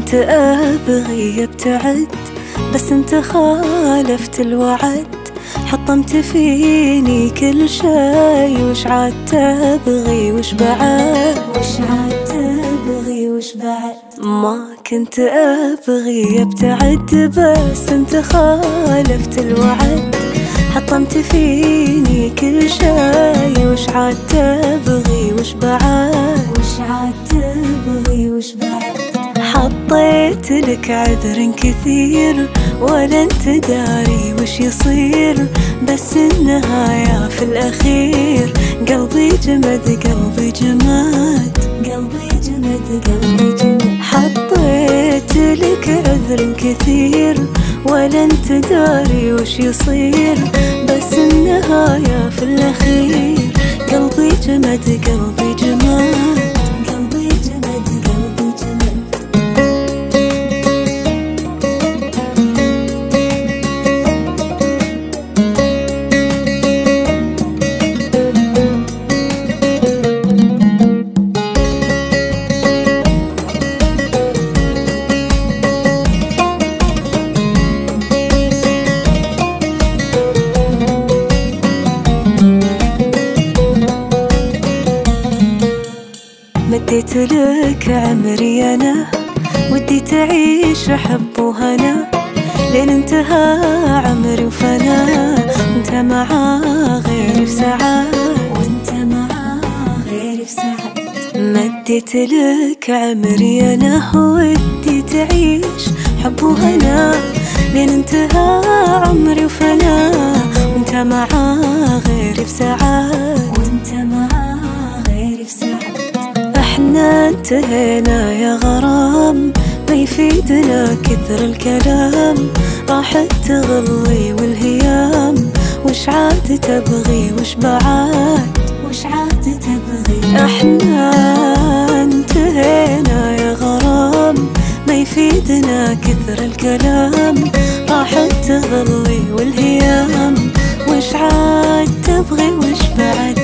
كنت أبغي أبتعد بس انت خالفت الوعد، حطمت فيني كل شي. وش عاد تبغي وش بعد؟ وش عاد تبغي وش بعد؟ ما كنت أبغي أبتعد بس انت خالفت الوعد، حطمت فيني كل شي. وش عاد تبغي وش بعد؟ وش عاد تبغي وش بعد؟ حطيت لك عذر كثير ولا انت داري وش يصير، بس النهاية في الأخير قلبي جمد قلبي جمد قلبي جمد قلبي جمد. حطيت لك عذر كثير ولا انت داري وش يصير، بس النهاية في الأخير قلبي جمد قلبي جمد. مديت لك عمري أنا ودي تعيش حب وهنا، لين انتهى عمري وفنا وانت معاه غيري في ساعات، وانت معاه غيري في ساعات. مديت لك عمري أنا ودي تعيش حب وهنا، لين انتهى عمري وفنا وانت معاه غيري في ساعات، وانت معاه غيري في ساعات. احنا انتهينا يا غرام، ما يفيدنا كثر الكلام، راحت تغلي والهيام. وش عاد تبغي وش بعد؟ وش عاد تبغي؟ احنا انتهينا يا غرام، ما يفيدنا كثر الكلام، راحت تغلي والهيام. وش عاد تبغي وش بعد؟